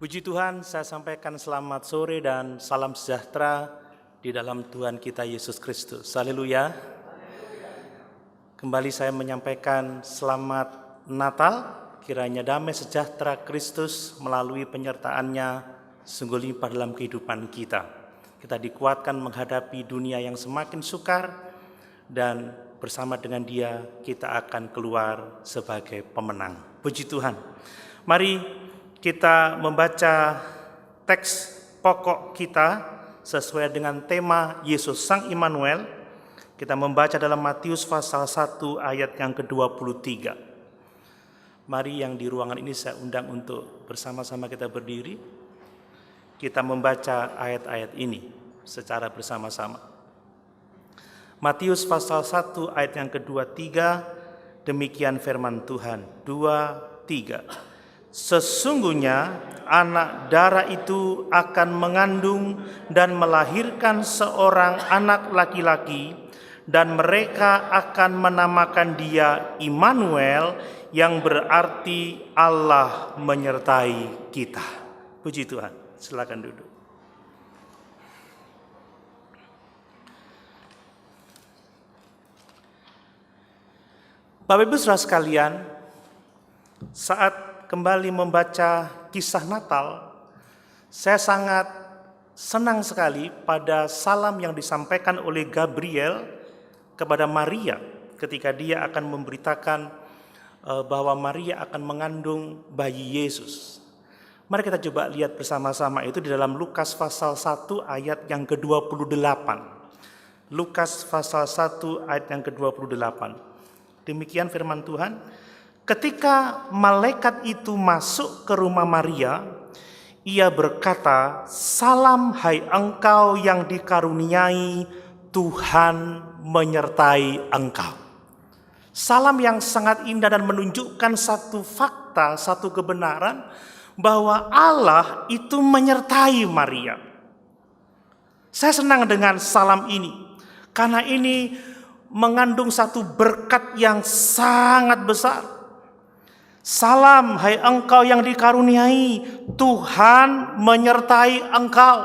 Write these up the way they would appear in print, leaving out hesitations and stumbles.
Puji Tuhan, saya sampaikan selamat sore dan salam sejahtera di dalam Tuhan kita Yesus Kristus. Haleluya. Kembali saya menyampaikan selamat Natal, kiranya damai sejahtera Kristus melalui penyertaannya sungguh limpah dalam kehidupan kita. Kita dikuatkan menghadapi dunia yang semakin sukar dan bersama dengan Dia kita akan keluar sebagai pemenang. Puji Tuhan. Mari kita membaca teks pokok kita sesuai dengan tema Yesus Sang Immanuel. Kita membaca dalam Matius pasal 1 ayat yang ke-23. Mari yang di ruangan ini saya undang untuk bersama-sama kita berdiri. Kita membaca ayat-ayat ini secara bersama-sama. Matius pasal 1 ayat yang ke-23, demikian firman Tuhan. 2, 3. Sesungguhnya anak darah itu akan mengandung dan melahirkan seorang anak laki-laki, dan mereka akan menamakan dia Immanuel, yang berarti Allah menyertai kita. Puji Tuhan. Silakan duduk. Bapak Ibu Saudara sekalian, saat kembali membaca kisah Natal, saya sangat senang sekali pada salam yang disampaikan oleh Gabriel kepada Maria ketika dia akan memberitakan bahwa Maria akan mengandung bayi Yesus. Mari kita coba lihat bersama-sama itu di dalam Lukas pasal 1 ayat yang ke-28. Lukas pasal 1 ayat yang ke-28. Demikian firman Tuhan. Ketika malaikat itu masuk ke rumah Maria, ia berkata, "Salam hai engkau yang dikaruniai, Tuhan menyertai engkau." Salam yang sangat indah dan menunjukkan satu fakta, satu kebenaran bahwa Allah itu menyertai Maria. Saya senang dengan salam ini karena ini mengandung satu berkat yang sangat besar. Salam hai engkau yang dikaruniai, Tuhan menyertai engkau.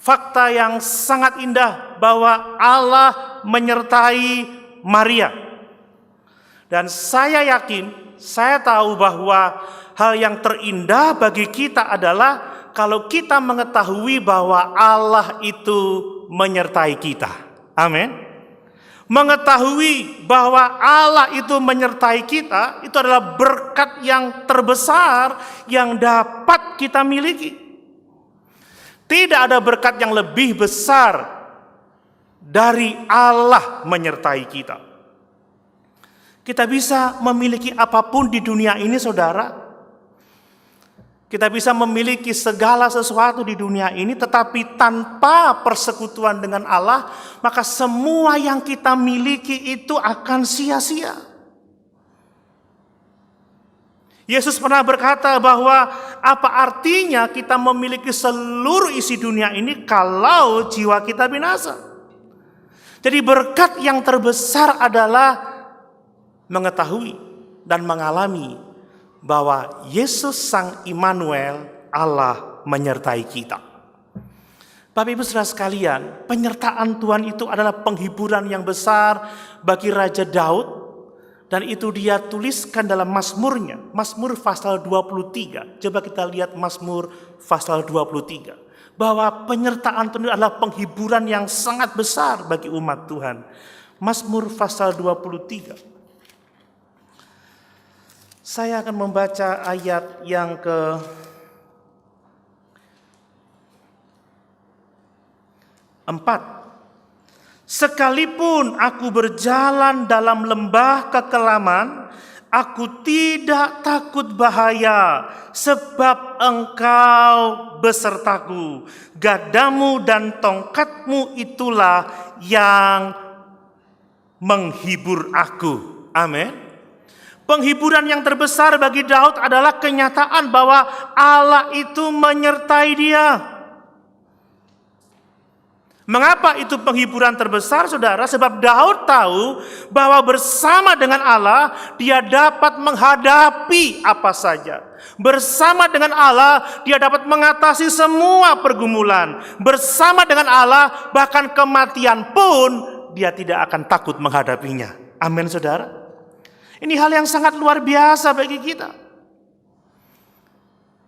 Fakta yang sangat indah bahwa Allah menyertai Maria. Dan saya yakin, saya tahu bahwa hal yang terindah bagi kita adalah kalau kita mengetahui bahwa Allah itu menyertai kita. Amin. Mengetahui bahwa Allah itu menyertai kita, itu adalah berkat yang terbesar yang dapat kita miliki. Tidak ada berkat yang lebih besar dari Allah menyertai kita. Kita bisa memiliki apapun di dunia ini, saudara. Kita bisa memiliki segala sesuatu di dunia ini, tetapi tanpa persekutuan dengan Allah, maka semua yang kita miliki itu akan sia-sia. Yesus pernah berkata bahwa apa artinya kita memiliki seluruh isi dunia ini kalau jiwa kita binasa. Jadi berkat yang terbesar adalah mengetahui dan mengalami bahwa Yesus Sang Immanuel, Allah menyertai kita. Bapak Ibu Saudara sekalian, penyertaan Tuhan itu adalah penghiburan yang besar bagi Raja Daud, dan itu dia tuliskan dalam Mazmurnya, Mazmur pasal 23. Coba kita lihat Mazmur pasal 23. Bahwa penyertaan Tuhan adalah penghiburan yang sangat besar bagi umat Tuhan. Mazmur pasal 23. Saya akan membaca ayat yang ke-4. Sekalipun aku berjalan dalam lembah kekelaman, aku tidak takut bahaya, sebab engkau besertaku. Gadamu dan tongkatmu itulah yang menghibur aku. Amin. Penghiburan yang terbesar bagi Daud adalah kenyataan bahwa Allah itu menyertai dia. Mengapa itu penghiburan terbesar, saudara? Sebab Daud tahu bahwa bersama dengan Allah, dia dapat menghadapi apa saja. Bersama dengan Allah, dia dapat mengatasi semua pergumulan. Bersama dengan Allah, bahkan kematian pun, dia tidak akan takut menghadapinya. Amin, saudara. Ini hal yang sangat luar biasa bagi kita.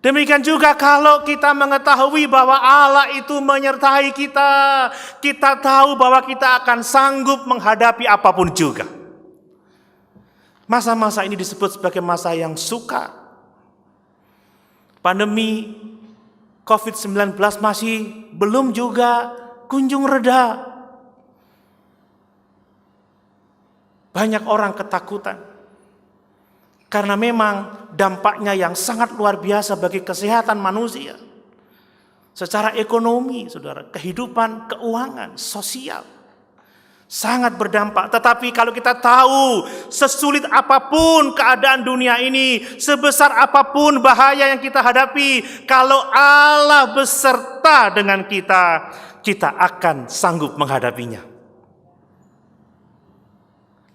Demikian juga kalau kita mengetahui bahwa Allah itu menyertai kita, kita tahu bahwa kita akan sanggup menghadapi apapun juga. Masa-masa ini disebut sebagai masa yang sukar. Pandemi COVID-19 masih belum juga kunjung reda. Banyak orang ketakutan. Karena memang dampaknya yang sangat luar biasa bagi kesehatan manusia. Secara ekonomi, saudara, kehidupan, keuangan, sosial. Sangat berdampak. Tetapi kalau kita tahu sesulit apapun keadaan dunia ini, sebesar apapun bahaya yang kita hadapi, kalau Allah beserta dengan kita, kita akan sanggup menghadapinya.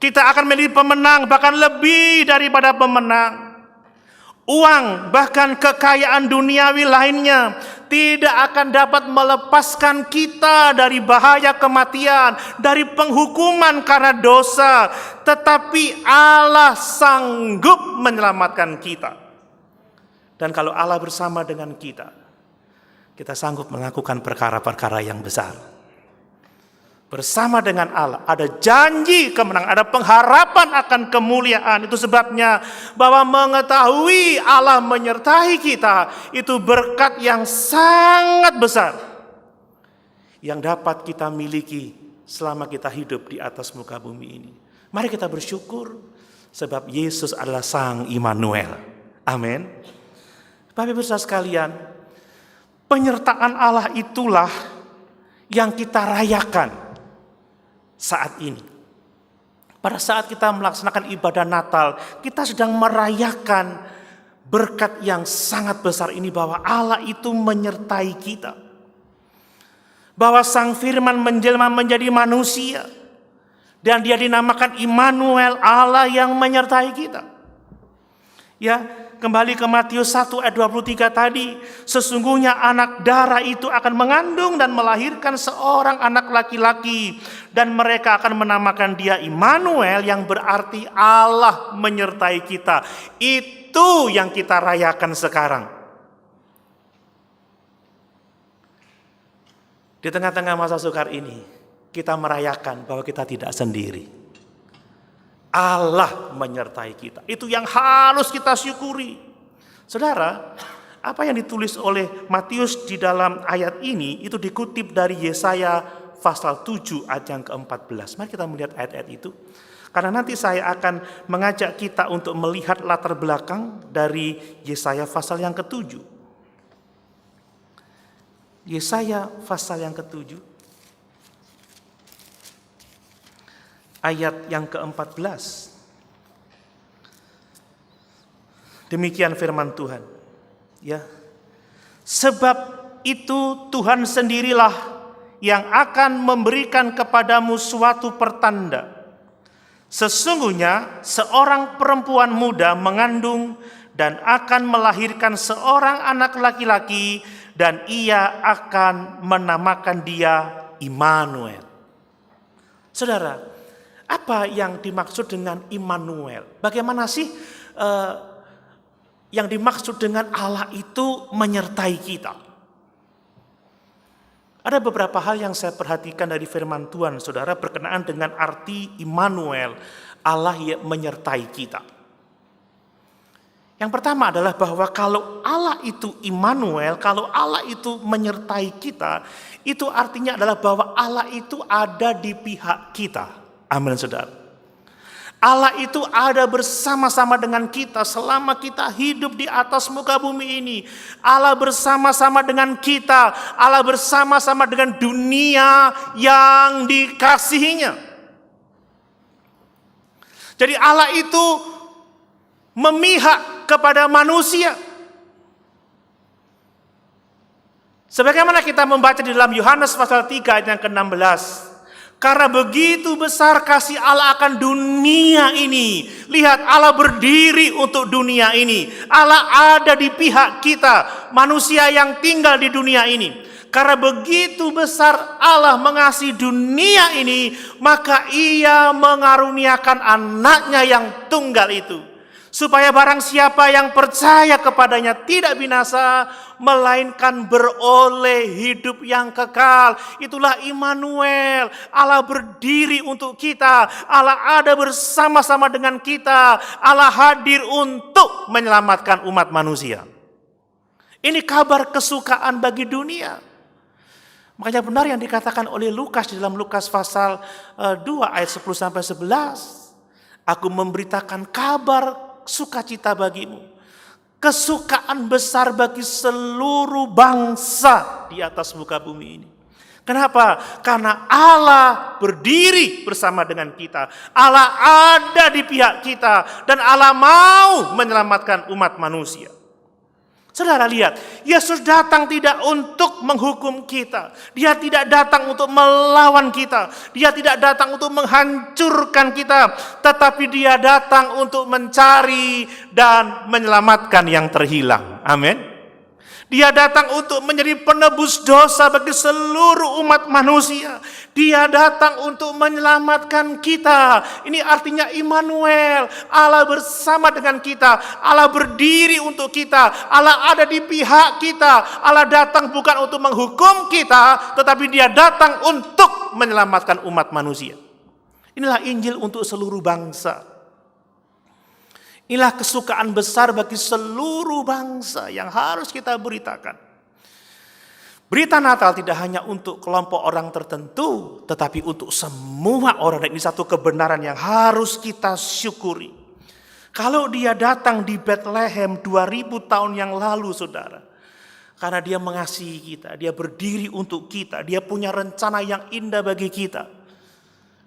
Kita akan menjadi pemenang, bahkan lebih daripada pemenang. Uang, bahkan kekayaan duniawi lainnya tidak akan dapat melepaskan kita dari bahaya kematian, dari penghukuman karena dosa. Tetapi Allah sanggup menyelamatkan kita. Dan kalau Allah bersama dengan kita, kita sanggup melakukan perkara-perkara yang besar. Bersama dengan Allah ada janji kemenangan, ada pengharapan akan kemuliaan. Itu sebabnya bahwa mengetahui Allah menyertai kita itu berkat yang sangat besar yang dapat kita miliki selama kita hidup di atas muka bumi ini. Mari kita bersyukur sebab Yesus adalah Sang Immanuel. Amin. Bapak Ibu saudara sekalian, penyertaan Allah itulah yang kita rayakan saat ini. Pada saat kita melaksanakan ibadah Natal, kita sedang merayakan berkat yang sangat besar ini bahwa Allah itu menyertai kita. Bahwa Sang Firman menjelma menjadi manusia dan dia dinamakan Immanuel, Allah yang menyertai kita. Ya, kembali ke Matius 1 ayat 23 tadi, sesungguhnya anak darah itu akan mengandung dan melahirkan seorang anak laki-laki dan mereka akan menamakan dia Immanuel yang berarti Allah menyertai kita. Itu yang kita rayakan sekarang. Di tengah-tengah masa sukar ini, kita merayakan bahwa kita tidak sendiri. Allah menyertai kita. Itu yang harus kita syukuri. Saudara, apa yang ditulis oleh Matius di dalam ayat ini itu dikutip dari Yesaya pasal 7 ayat yang ke-14. Mari kita melihat ayat-ayat itu. Karena nanti saya akan mengajak kita untuk melihat latar belakang dari Yesaya pasal yang ke-7. Yesaya pasal yang ke-7. Ayat yang ke-14. Demikian firman Tuhan. Ya. Sebab itu Tuhan sendirilah yang akan memberikan kepadamu suatu pertanda. Sesungguhnya seorang perempuan muda mengandung dan akan melahirkan seorang anak laki-laki dan ia akan menamakan dia Immanuel. Saudara, apa yang dimaksud dengan Immanuel? Bagaimana sih yang dimaksud dengan Allah itu menyertai kita? Ada beberapa hal yang saya perhatikan dari firman Tuhan, saudara, berkenaan dengan arti Immanuel, Allah yang menyertai kita. Yang pertama adalah bahwa kalau Allah itu Immanuel, kalau Allah itu menyertai kita, itu artinya adalah bahwa Allah itu ada di pihak kita. Amin, saudara. Allah itu ada bersama-sama dengan kita selama kita hidup di atas muka bumi ini. Allah bersama-sama dengan kita. Allah bersama-sama dengan dunia yang dikasihinya. Jadi Allah itu memihak kepada manusia. Sebagaimana kita membaca di dalam Yohanes pasal 3 ayat yang ke-16. Karena begitu besar kasih Allah akan dunia ini. Lihat, Allah berdiri untuk dunia ini. Allah ada di pihak kita, manusia yang tinggal di dunia ini. Karena begitu besar Allah mengasihi dunia ini, maka Ia mengaruniakan anaknya yang tunggal itu. Supaya barang siapa yang percaya kepadanya tidak binasa, melainkan beroleh hidup yang kekal. Itulah Immanuel. Allah berdiri untuk kita. Allah ada bersama-sama dengan kita. Allah hadir untuk menyelamatkan umat manusia. Ini kabar kesukaan bagi dunia. Makanya benar yang dikatakan oleh Lukas di dalam Lukas pasal 2 ayat 10-11. Aku memberitakan kabar sukacita bagimu, kesukaan besar bagi seluruh bangsa di atas muka bumi ini. Kenapa? Karena Allah berdiri bersama dengan kita. Allah ada di pihak kita dan Allah mau menyelamatkan umat manusia. Saudara lihat, Yesus datang tidak untuk menghukum kita. Dia tidak datang untuk melawan kita. Dia tidak datang untuk menghancurkan kita. Tetapi Dia datang untuk mencari dan menyelamatkan yang terhilang. Amin. Dia datang untuk menjadi penebus dosa bagi seluruh umat manusia. Dia datang untuk menyelamatkan kita. Ini artinya Immanuel. Allah bersama dengan kita. Allah berdiri untuk kita. Allah ada di pihak kita. Allah datang bukan untuk menghukum kita, tetapi Dia datang untuk menyelamatkan umat manusia. Inilah Injil untuk seluruh bangsa. Inilah kesukaan besar bagi seluruh bangsa yang harus kita beritakan. Berita Natal tidak hanya untuk kelompok orang tertentu, tetapi untuk semua orang. Dan ini satu kebenaran yang harus kita syukuri. Kalau Dia datang di Bethlehem 2000 tahun yang lalu, saudara, karena Dia mengasihi kita, Dia berdiri untuk kita, Dia punya rencana yang indah bagi kita.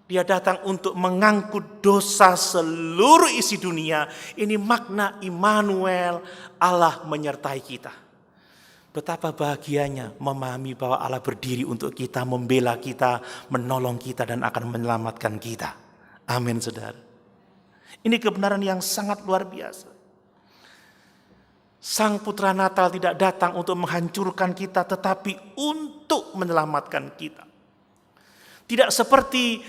Dia datang untuk mengangkut dosa seluruh isi dunia. Ini makna Immanuel, Allah menyertai kita. Betapa bahagianya memahami bahwa Allah berdiri untuk kita, membela kita, menolong kita, dan akan menyelamatkan kita. Amin, saudara. Ini kebenaran yang sangat luar biasa. Sang Putra Natal tidak datang untuk menghancurkan kita, tetapi untuk menyelamatkan kita. Tidak seperti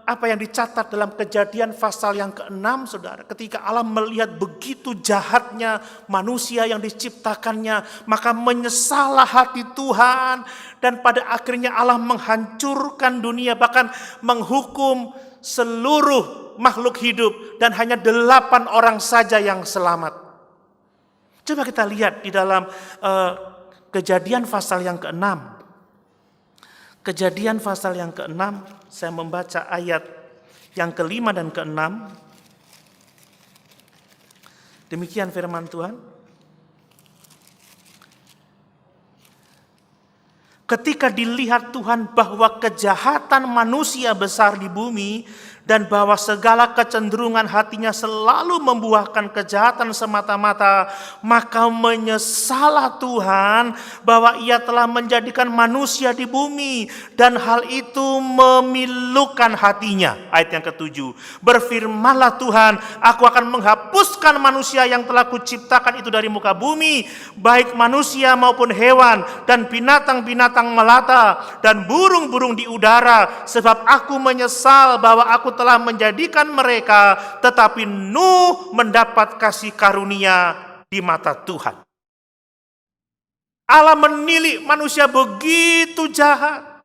apa yang dicatat dalam Kejadian pasal yang ke-6, saudara. Ketika Allah melihat begitu jahatnya manusia yang diciptakannya, maka menyesallah hati Tuhan. Dan pada akhirnya Allah menghancurkan dunia, bahkan menghukum seluruh makhluk hidup. Dan hanya 8 orang saja yang selamat. Coba kita lihat di dalam Kejadian pasal yang ke-6. Kejadian pasal yang ke-6, saya membaca ayat yang ke-5 dan ke-6. Demikian firman Tuhan. Ketika dilihat Tuhan bahwa kejahatan manusia besar di bumi, dan bahwa segala kecenderungan hatinya selalu membuahkan kejahatan semata-mata, maka menyesallah Tuhan bahwa Ia telah menjadikan manusia di bumi, dan hal itu memilukan hatinya. Ayat yang ke-7, berfirmanlah Tuhan, aku akan menghapuskan manusia yang telah kuciptakan itu dari muka bumi, baik manusia maupun hewan, dan binatang-binatang melata, dan burung-burung di udara, sebab aku menyesal bahwa aku telah menjadikan mereka, tetapi Nuh mendapat kasih karunia di mata Tuhan. Allah menilik manusia begitu jahat.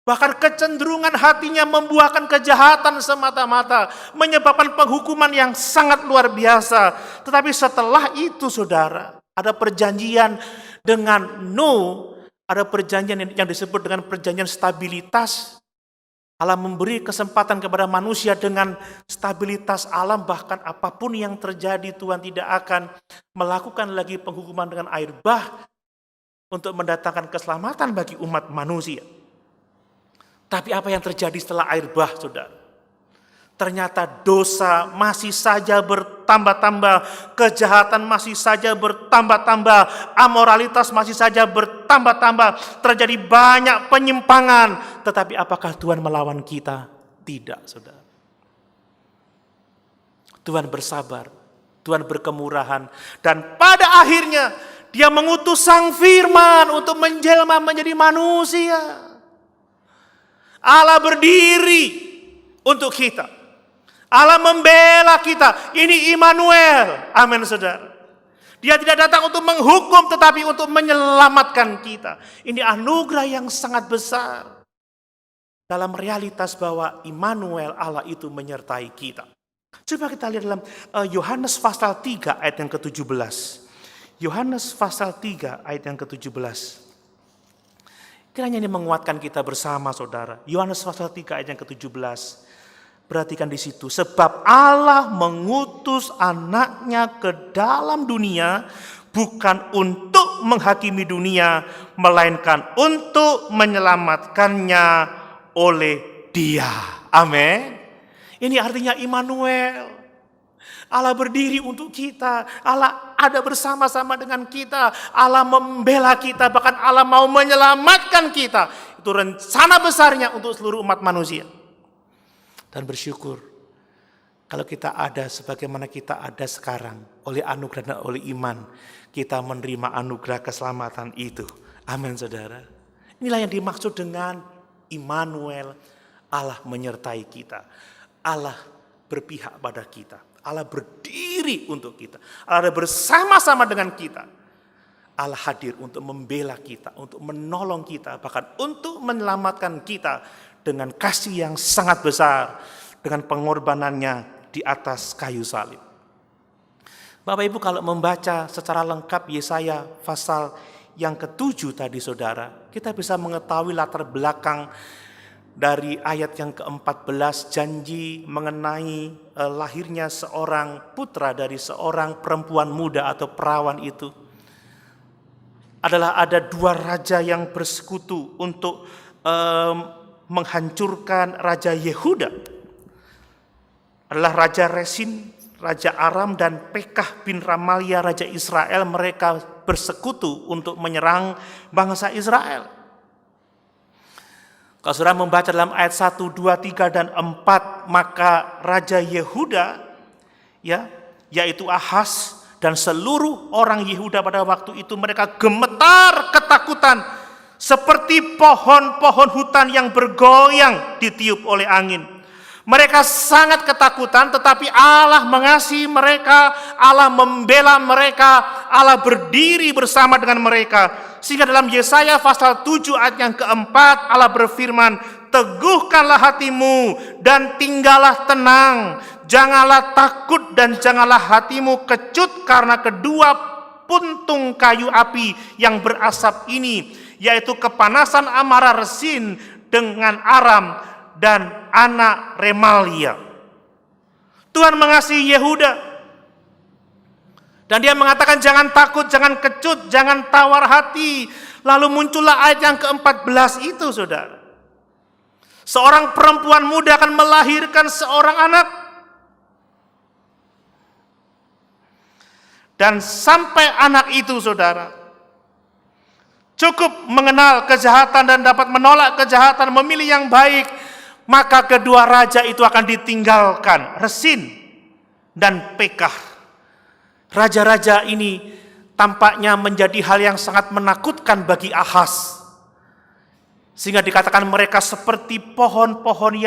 Bahkan kecenderungan hatinya membuahkan kejahatan semata-mata, menyebabkan penghukuman yang sangat luar biasa. Tetapi setelah itu, saudara, ada perjanjian dengan Nuh, ada perjanjian yang disebut dengan perjanjian stabilitas. Allah memberi kesempatan kepada manusia dengan stabilitas alam, bahkan apapun yang terjadi Tuhan tidak akan melakukan lagi penghukuman dengan air bah untuk mendatangkan keselamatan bagi umat manusia. Tapi apa yang terjadi setelah air bah, saudara? ternyata dosa masih saja bertambah-tambah, kejahatan masih saja bertambah-tambah, amoralitas masih saja bertambah-tambah, terjadi banyak penyimpangan. Tetapi apakah Tuhan melawan kita? Tidak, saudara. Tuhan bersabar, Tuhan berkemurahan, dan pada akhirnya Dia mengutus Sang Firman untuk menjelma menjadi manusia. Allah berdiri untuk kita. Allah membela kita. Ini Immanuel. Amin, saudara. Dia tidak datang untuk menghukum, tetapi untuk menyelamatkan kita. Ini anugerah yang sangat besar. Dalam realitas bahwa Immanuel, Allah itu menyertai kita. Coba kita lihat dalam Yohanes pasal 3 ayat yang ke-17. Yohanes pasal 3 ayat yang ke-17. Kiranya ini menguatkan kita bersama, saudara. Yohanes pasal 3 ayat yang ke-17. Perhatikan di situ, sebab Allah mengutus anaknya ke dalam dunia bukan untuk menghakimi dunia, melainkan untuk menyelamatkannya oleh Dia. Amin. Ini artinya Immanuel. Allah berdiri untuk kita. Allah ada bersama-sama dengan kita. Allah membela kita, bahkan Allah mau menyelamatkan kita. Itu rencana besarnya untuk seluruh umat manusia. Dan bersyukur kalau kita ada sebagaimana kita ada sekarang, oleh anugerah dan oleh iman, kita menerima anugerah keselamatan itu. Amin, saudara. Inilah yang dimaksud dengan Immanuel, Allah menyertai kita. Allah berpihak pada kita. Allah berdiri untuk kita. Allah bersama-sama dengan kita. Allah hadir untuk membela kita, untuk menolong kita, bahkan untuk menyelamatkan kita dengan kasih yang sangat besar, dengan pengorbanannya di atas kayu salib. Bapak Ibu, kalau membaca secara lengkap Yesaya pasal yang ke-7 tadi, saudara, kita bisa mengetahui latar belakang dari ayat yang ke-14, janji mengenai lahirnya seorang putra dari seorang perempuan muda atau perawan itu. Adalah ada dua raja yang bersekutu untuk menghancurkan Raja Yehuda. Adalah Raja Resin, Raja Aram, dan Pekah bin Ramalia, Raja Israel. Mereka bersekutu untuk menyerang bangsa Israel. Kalau saudara membaca dalam ayat 1, 2, 3, dan 4, maka Raja Yehuda, yaitu Ahaz, dan seluruh orang Yehuda pada waktu itu, mereka gemetar ketakutan, seperti pohon-pohon hutan yang bergoyang ditiup oleh angin. Mereka sangat ketakutan, tetapi Allah mengasihi mereka, Allah membela mereka, Allah berdiri bersama dengan mereka. Sehingga dalam Yesaya pasal 7 ayat yang keempat, Allah berfirman, teguhkanlah hatimu dan tinggallah tenang. Janganlah takut dan janganlah hatimu kecut karena kedua puntung kayu api yang berasap ini, yaitu kepanasan amarah Resin dengan Aram dan anak Remalia. Tuhan mengasihi Yehuda. Dan Dia mengatakan jangan takut, jangan kecut, jangan tawar hati. Lalu muncullah ayat yang ke-14 itu, saudara. Seorang perempuan muda akan melahirkan seorang anak. Dan sampai anak itu, saudara, cukup mengenal kejahatan dan dapat menolak kejahatan, memilih yang baik, maka kedua raja itu akan ditinggalkan, Resin dan Pekah. Raja-raja ini tampaknya menjadi hal yang sangat menakutkan bagi Ahaz. Sehingga dikatakan mereka seperti pohon-pohon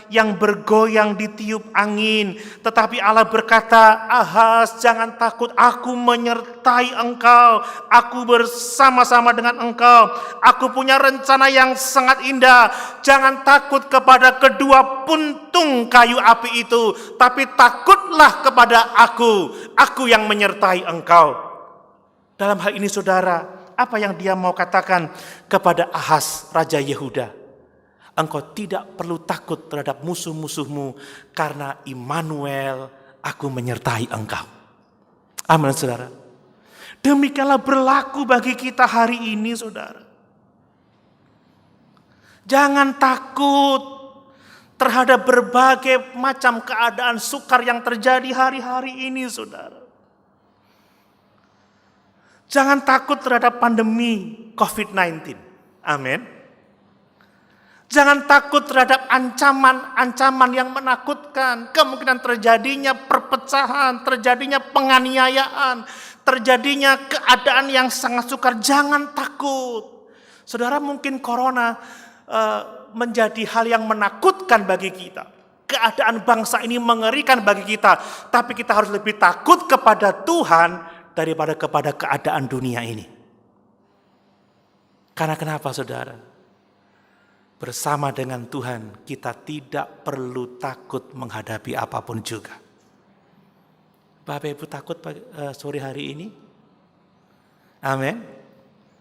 yang bergoyang ditiup angin. Tetapi Allah berkata, Ahaz, jangan takut, aku menyertai engkau. Aku bersama-sama dengan engkau. Aku punya rencana yang sangat indah. Jangan takut kepada kedua puntung kayu api itu. Tapi takutlah kepada aku yang menyertai engkau. Dalam hal ini, saudara, apa yang Dia mau katakan kepada Ahaz, Raja Yehuda? Engkau tidak perlu takut terhadap musuh-musuhmu, karena Immanuel, aku menyertai engkau. Amin, saudara. Demikianlah berlaku bagi kita hari ini, saudara. Jangan takut. terhadap berbagai macam keadaan sukar yang terjadi hari-hari ini, saudara. Jangan takut terhadap pandemi COVID-19. Amin. Jangan takut terhadap ancaman-ancaman yang menakutkan. Kemungkinan terjadinya perpecahan, terjadinya penganiayaan, terjadinya keadaan yang sangat sukar. Jangan takut. Saudara, mungkin corona menjadi hal yang menakutkan bagi kita. Keadaan bangsa ini mengerikan bagi kita. Tapi kita harus lebih takut kepada Tuhan daripada kepada keadaan dunia ini. Karena kenapa, saudara? Bersama dengan Tuhan kita tidak perlu takut menghadapi apapun juga. Bapak Ibu takut sore hari ini? Amin.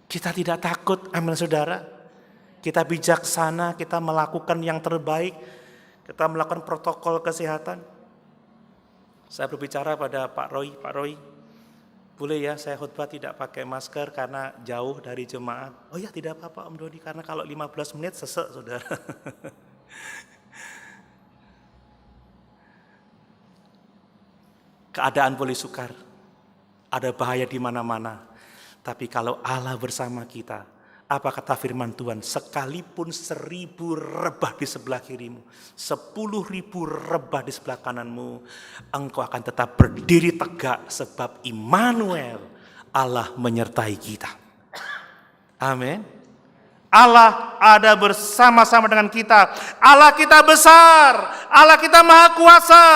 Kita tidak takut, amin saudara. Kita bijaksana, kita melakukan yang terbaik. Kita melakukan protokol kesehatan. Saya berbicara pada Pak Roy, boleh ya saya khutbah tidak pakai masker karena jauh dari jemaat. Oh ya tidak apa-apa Om Dodi, karena kalau 15 menit sesek saudara. Keadaan boleh sukar, ada bahaya di mana-mana. Tapi kalau Allah bersama kita, apa kata firman Tuhan? Sekalipun 1000 rebah di sebelah kirimu, 10.000 rebah di sebelah kananmu, engkau akan tetap berdiri tegak sebab Immanuel, Allah menyertai kita. Amin. Allah ada bersama-sama dengan kita. Allah kita besar, Allah kita maha kuasa.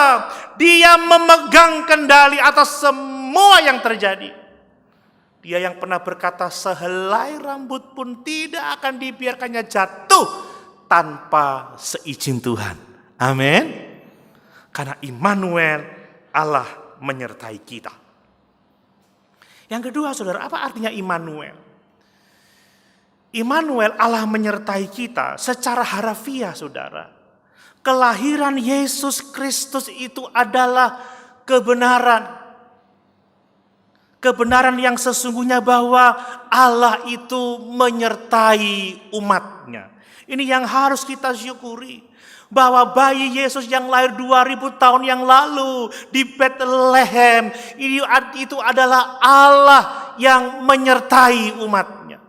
Dia memegang kendali atas semua yang terjadi. Dia yang pernah berkata sehelai rambut pun tidak akan dibiarkannya jatuh tanpa seizin Tuhan. Amin. Karena Immanuel, Allah menyertai kita. Yang kedua saudara, apa artinya Immanuel? Immanuel, Allah menyertai kita secara harafiah saudara. Kelahiran Yesus Kristus itu adalah kebenaran. Kebenaran yang sesungguhnya bahwa Allah itu menyertai umatnya. Ini yang harus kita syukuri. Bahwa bayi Yesus yang lahir 2000 tahun yang lalu di Bethlehem, itu adalah Allah yang menyertai umatnya.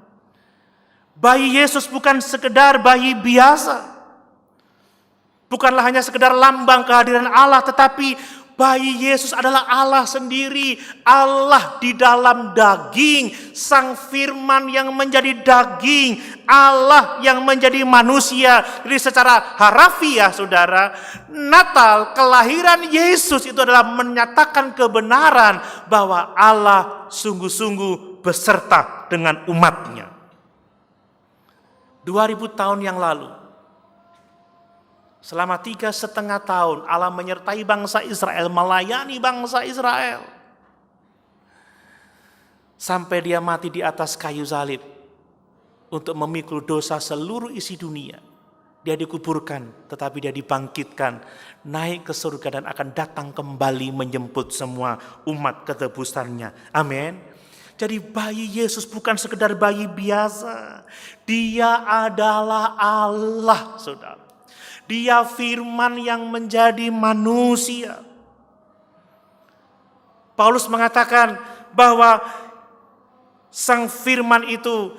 Bayi Yesus bukan sekedar bayi biasa. Bukanlah hanya sekedar lambang kehadiran Allah, tetapi bayi Yesus adalah Allah sendiri, Allah di dalam daging, Sang Firman yang menjadi daging, Allah yang menjadi manusia. Jadi secara harafiah saudara, Natal, kelahiran Yesus itu adalah menyatakan kebenaran bahwa Allah sungguh-sungguh beserta dengan umatnya. 2000 tahun yang lalu, selama 3,5 tahun Allah menyertai bangsa Israel, melayani bangsa Israel. Sampai dia mati di atas kayu salib untuk memikul dosa seluruh isi dunia. Dia dikuburkan, tetapi dia dibangkitkan, naik ke surga dan akan datang kembali menjemput semua umat ketebusannya. Amin. Jadi bayi Yesus bukan sekedar bayi biasa. Dia adalah Allah, saudara. Dia Firman yang menjadi manusia. Paulus mengatakan bahwa Sang Firman itu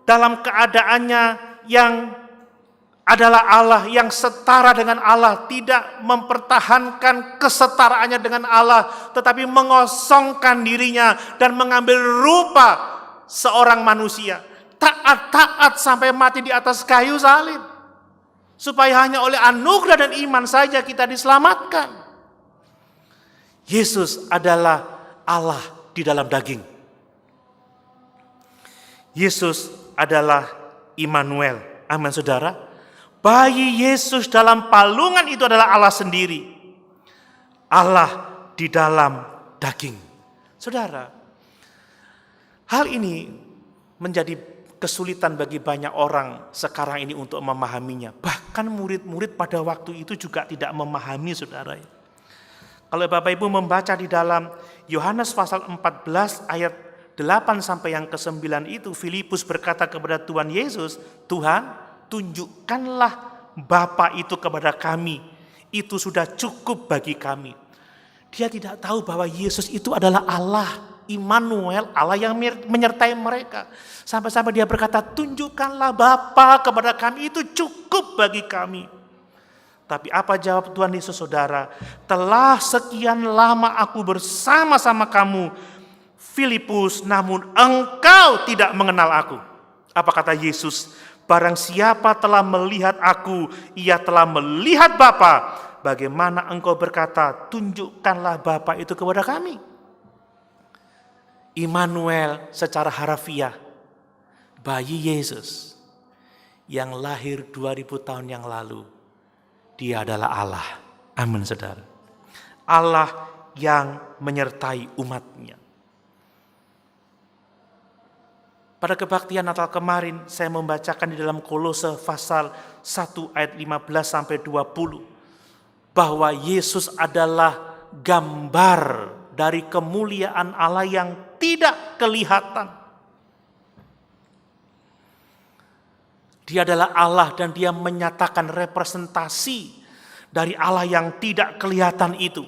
dalam keadaannya yang adalah Allah, yang setara dengan Allah, tidak mempertahankan kesetaraannya dengan Allah, tetapi mengosongkan dirinya dan mengambil rupa seorang manusia. Taat sampai mati di atas kayu salib. Supaya hanya oleh anugerah dan iman saja kita diselamatkan. Yesus adalah Allah di dalam daging. Yesus adalah Immanuel. Amin saudara. Bayi Yesus dalam palungan itu adalah Allah sendiri. Allah di dalam daging. Saudara, hal ini menjadi kesulitan bagi banyak orang sekarang ini untuk memahaminya. Bahkan murid-murid pada waktu itu juga tidak memahami saudara. Kalau Bapak Ibu membaca di dalam Yohanes pasal 14 ayat 8 sampai yang ke-9 itu, Filipus berkata kepada Tuhan Yesus, Tuhan tunjukkanlah Bapa itu kepada kami, itu sudah cukup bagi kami. Dia tidak tahu bahwa Yesus itu adalah Allah, Immanuel, Allah yang menyertai mereka. Sampai-sampai dia berkata, tunjukkanlah Bapa kepada kami, itu cukup bagi kami. Tapi apa jawab Tuhan Yesus, saudara? Telah sekian lama aku bersama-sama kamu, Filipus, namun engkau tidak mengenal aku. Apa kata Yesus? Barang siapa telah melihat aku, ia telah melihat Bapa. Bagaimana engkau berkata, tunjukkanlah Bapa itu kepada kami? Immanuel secara harafiah, bayi Yesus yang lahir 2000 tahun yang lalu, dia adalah Allah. Amin, saudara. Allah yang menyertai umatnya. Pada kebaktian Natal kemarin, saya membacakan di dalam Kolose pasal 1 ayat 15 sampai 20. Bahwa Yesus adalah gambar dari kemuliaan Allah yang tidak kelihatan. Dia adalah Allah dan dia menyatakan representasi dari Allah yang tidak kelihatan itu.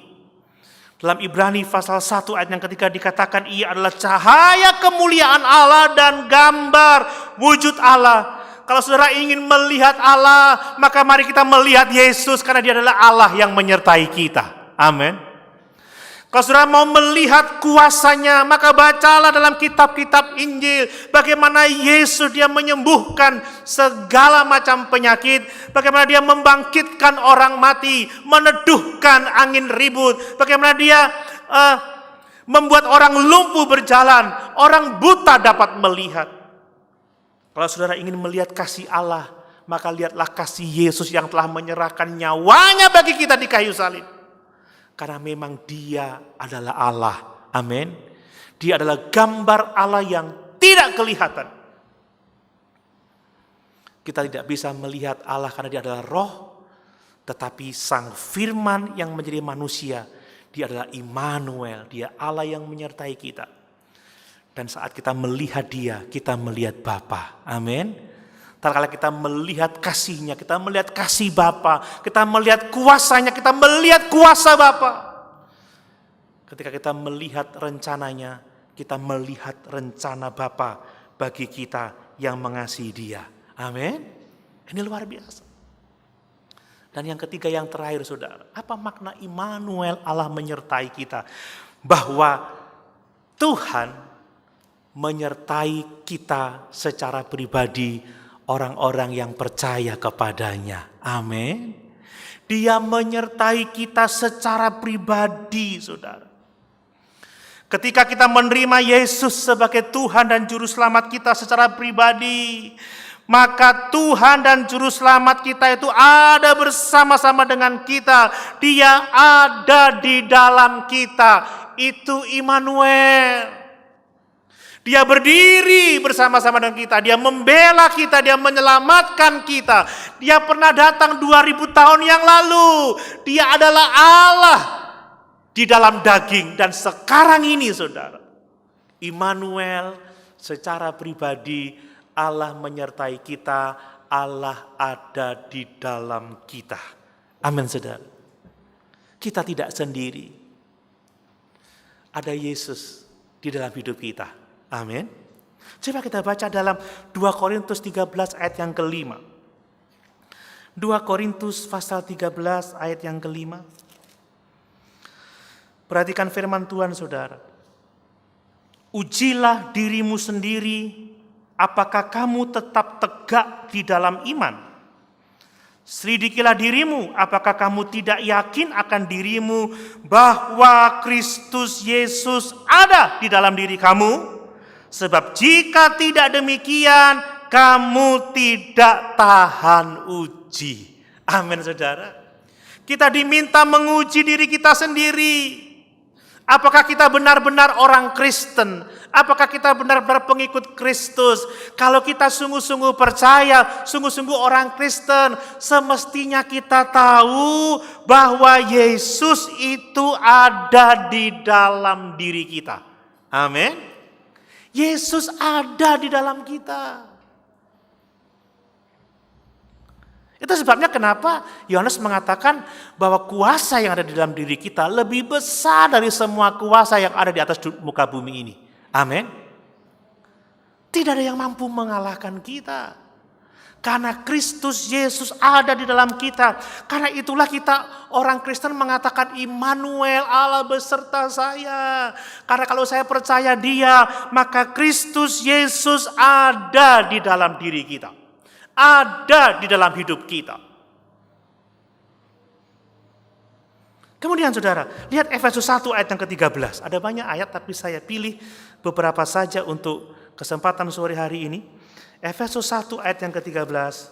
Dalam Ibrani pasal 1 ayat yang ketiga dikatakan ia adalah cahaya kemuliaan Allah dan gambar wujud Allah. Kalau saudara ingin melihat Allah, maka mari kita melihat Yesus karena dia adalah Allah yang menyertai kita. Amin. Kalau saudara mau melihat kuasanya, maka bacalah dalam kitab-kitab Injil. Bagaimana Yesus dia menyembuhkan segala macam penyakit. Bagaimana dia membangkitkan orang mati, meneduhkan angin ribut. Bagaimana dia membuat orang lumpuh berjalan, orang buta dapat melihat. Kalau saudara ingin melihat kasih Allah, maka lihatlah kasih Yesus yang telah menyerahkan nyawanya bagi kita di kayu salib. Karena memang dia adalah Allah. Amin. Dia adalah gambar Allah yang tidak kelihatan. Kita tidak bisa melihat Allah karena dia adalah roh. Tetapi sang firman yang menjadi manusia, dia adalah Immanuel. Dia Allah yang menyertai kita. Dan saat kita melihat dia, kita melihat Bapa. Amin. Tatkala kita melihat kasihnya, kita melihat kasih Bapa, kita melihat kuasanya, kita melihat kuasa Bapa. Ketika kita melihat rencananya, kita melihat rencana Bapa bagi kita yang mengasihi dia. Amin. Ini luar biasa. Dan yang ketiga, yang terakhir, saudara, apa makna Immanuel, Allah menyertai kita? Bahwa Tuhan menyertai kita secara pribadi, orang-orang yang percaya kepadanya. Amin. Dia menyertai kita secara pribadi, saudara. Ketika kita menerima Yesus sebagai Tuhan dan Juru Selamat kita secara pribadi, maka Tuhan dan Juru Selamat kita itu ada bersama-sama dengan kita. Dia ada di dalam kita. Itu Immanuel. Dia berdiri bersama-sama dengan kita. Dia membela kita. Dia menyelamatkan kita. Dia pernah datang 2000 tahun yang lalu. Dia adalah Allah di dalam daging. Dan sekarang ini, saudara, Immanuel secara pribadi, Allah menyertai kita. Allah ada di dalam kita. Amin, saudara. Kita tidak sendiri. Ada Yesus di dalam hidup kita. Amin. Coba kita baca dalam 2 Korintus 13 ayat yang kelima. 2 Korintus pasal 13 ayat yang kelima. Perhatikan firman Tuhan, saudara. Ujilah dirimu sendiri, apakah kamu tetap tegak di dalam iman? Selidikilah dirimu, apakah kamu tidak yakin akan dirimu bahwa Kristus Yesus ada di dalam diri kamu? Sebab jika tidak demikian, kamu tidak tahan uji. Amin, saudara. Kita diminta menguji diri kita sendiri. Apakah kita benar-benar orang Kristen? Apakah kita benar-benar pengikut Kristus? Kalau kita sungguh-sungguh percaya, sungguh-sungguh orang Kristen, semestinya kita tahu bahwa Yesus itu ada di dalam diri kita. Amin. Yesus ada di dalam kita. Itu sebabnya kenapa Yohanes mengatakan bahwa kuasa yang ada di dalam diri kita lebih besar dari semua kuasa yang ada di atas muka bumi ini. Amin. Tidak ada yang mampu mengalahkan kita. Karena Kristus Yesus ada di dalam kita. Karena itulah kita orang Kristen mengatakan Immanuel, Allah beserta saya. Karena kalau saya percaya Dia, maka Kristus Yesus ada di dalam diri kita. Ada di dalam hidup kita. Kemudian saudara, lihat Efesus 1 ayat yang ke-13. Ada banyak ayat tapi saya pilih beberapa saja untuk kesempatan sore hari ini. Efesus 1 ayat yang ke-13.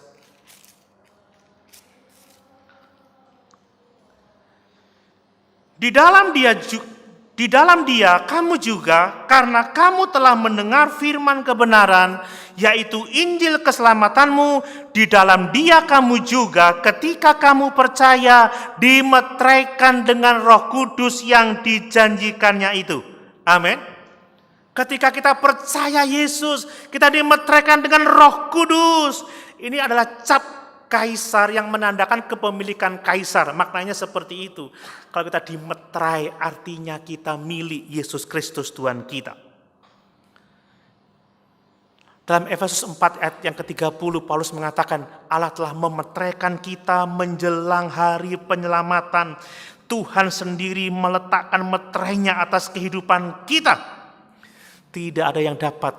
Di dalam dia kamu juga, karena kamu telah mendengar firman kebenaran, yaitu Injil keselamatanmu, di dalam dia kamu juga ketika kamu percaya dimeteraikan dengan Roh Kudus yang dijanjikannya itu. Amin. Ketika kita percaya Yesus, kita dimeteraikan dengan Roh Kudus. Ini adalah cap kaisar yang menandakan kepemilikan kaisar. Maknanya seperti itu. Kalau kita dimeterai, artinya kita milik Yesus Kristus Tuhan kita. Dalam Efesus 4 ayat yang ke-30, Paulus mengatakan Allah telah memeteraikan kita menjelang hari penyelamatan. Tuhan sendiri meletakkan meterainya atas kehidupan kita. Tidak ada yang dapat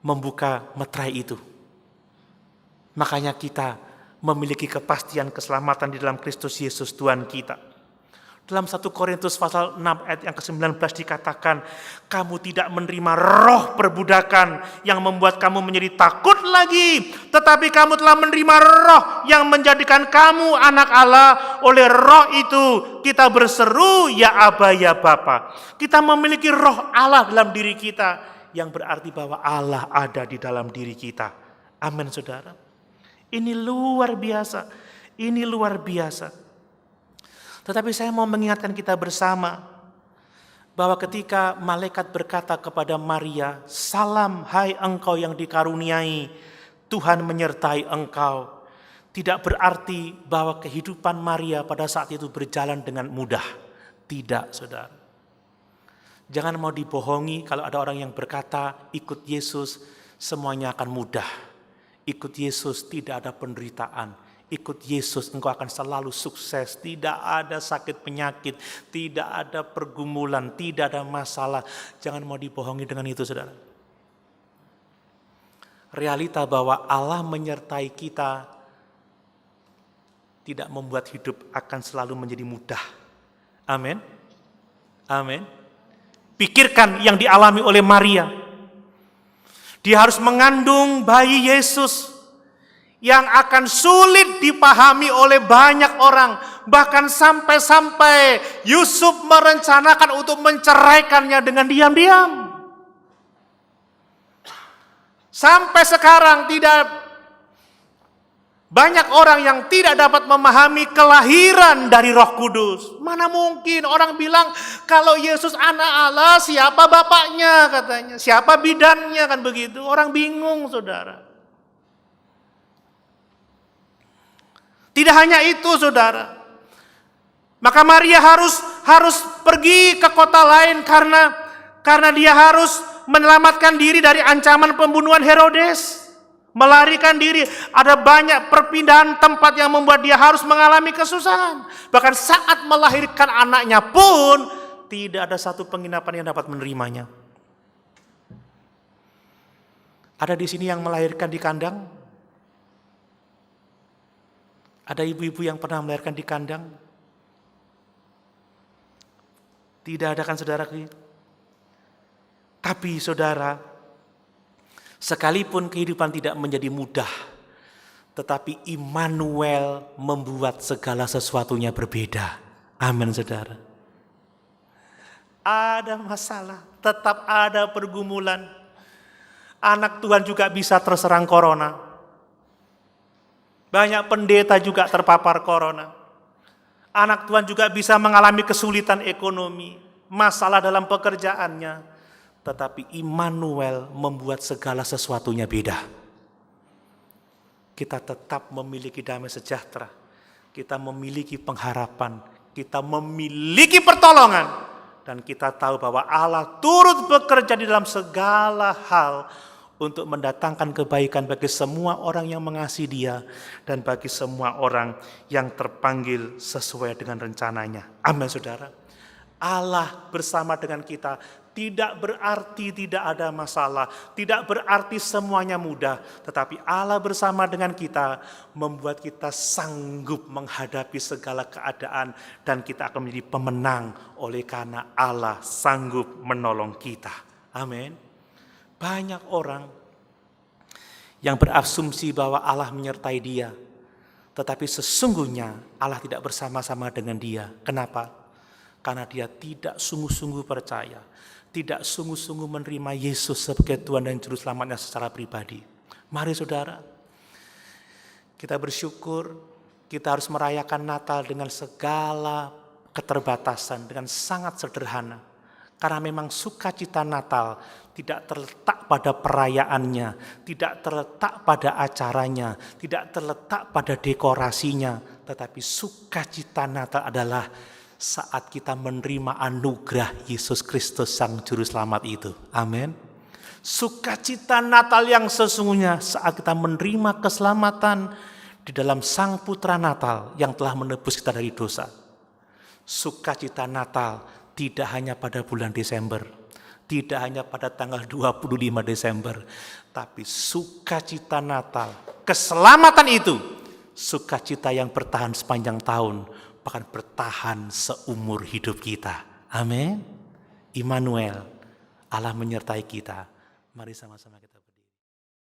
membuka meterai itu. Makanya kita memiliki kepastian keselamatan di dalam Kristus Yesus Tuhan kita. Dalam 1 Korintus pasal 6 ayat yang ke-19 dikatakan, kamu tidak menerima roh perbudakan yang membuat kamu menjadi takut lagi, tetapi kamu telah menerima roh yang menjadikan kamu anak Allah. Oleh roh itu kita berseru, ya Aba, ya Bapa. Kita memiliki roh Allah dalam diri kita, yang berarti bahwa Allah ada di dalam diri kita. Amin saudara. Ini luar biasa. Ini luar biasa. Tetapi saya mau mengingatkan kita bersama bahwa ketika malaikat berkata kepada Maria, salam hai engkau yang dikaruniai, Tuhan menyertai engkau. Tidak berarti bahwa kehidupan Maria pada saat itu berjalan dengan mudah. Tidak saudara. Jangan mau dibohongi kalau ada orang yang berkata ikut Yesus semuanya akan mudah. Ikut Yesus tidak ada penderitaan. Ikut Yesus engkau akan selalu sukses. Tidak ada sakit penyakit. Tidak ada pergumulan. Tidak ada masalah. Jangan mau dibohongi dengan itu saudara. Realita bahwa Allah menyertai kita tidak membuat hidup akan selalu menjadi mudah. Amin. Amin. Pikirkan yang dialami oleh Maria. Dia harus mengandung bayi Yesus yang akan sulit dipahami oleh banyak orang. Bahkan sampai-sampai Yusuf merencanakan untuk menceraikannya dengan diam-diam. Sampai sekarang tidak banyak orang yang tidak dapat memahami kelahiran dari Roh Kudus. Mana mungkin orang bilang kalau Yesus anak Allah, siapa bapaknya katanya, siapa bidannya kan begitu. Orang bingung saudara. Tidak hanya itu saudara. Maka Maria harus pergi ke kota lain karena dia harus menyelamatkan diri dari ancaman pembunuhan Herodes. Melarikan diri. Ada banyak perpindahan tempat yang membuat dia harus mengalami kesusahan. Bahkan saat melahirkan anaknya pun tidak ada satu penginapan yang dapat menerimanya. Ada di sini yang melahirkan di kandang? Ada ibu-ibu yang pernah melahirkan di kandang? Tidak ada kan saudara? Tapi saudara, sekalipun kehidupan tidak menjadi mudah, tetapi Immanuel membuat segala sesuatunya berbeda. Amin saudara. Ada masalah, tetap ada pergumulan. Anak Tuhan juga bisa terserang corona. Banyak pendeta juga terpapar corona. Anak Tuhan juga bisa mengalami kesulitan ekonomi, masalah dalam pekerjaannya. Tetapi Immanuel membuat segala sesuatunya beda. kita tetap memiliki damai sejahtera, kita memiliki pengharapan, kita memiliki pertolongan, dan kita tahu bahwa Allah turut bekerja di dalam segala hal untuk mendatangkan kebaikan bagi semua orang yang mengasihi Dia dan bagi semua orang yang terpanggil sesuai dengan rencananya. Amin, saudara. Allah bersama dengan kita tidak berarti tidak ada masalah, tidak berarti semuanya mudah, tetapi Allah bersama dengan kita membuat kita sanggup menghadapi segala keadaan dan kita akan menjadi pemenang oleh karena Allah sanggup menolong kita. Amin. Banyak orang yang berasumsi bahwa Allah menyertai dia, tetapi sesungguhnya Allah tidak bersama-sama dengan dia. Kenapa? Karena dia tidak sungguh-sungguh percaya, tidak sungguh-sungguh menerima Yesus sebagai Tuhan dan Juru Selamatnya secara pribadi. Mari saudara, kita bersyukur, kita harus merayakan Natal dengan segala keterbatasan, dengan sangat sederhana. Karena memang sukacita Natal tidak terletak pada perayaannya, tidak terletak pada acaranya, tidak terletak pada dekorasinya, tetapi sukacita Natal adalah saat kita menerima anugerah Yesus Kristus Sang Juru Selamat itu. Amin. Sukacita Natal yang sesungguhnya saat kita menerima keselamatan di dalam Sang Putra Natal yang telah menebus kita dari dosa. Sukacita Natal tidak hanya pada bulan Desember, tidak hanya pada tanggal 25 Desember, tapi sukacita Natal, keselamatan itu, sukacita yang bertahan sepanjang tahun, bahkan bertahan seumur hidup kita. Amin. Immanuel, Allah menyertai kita. Mari sama-sama kita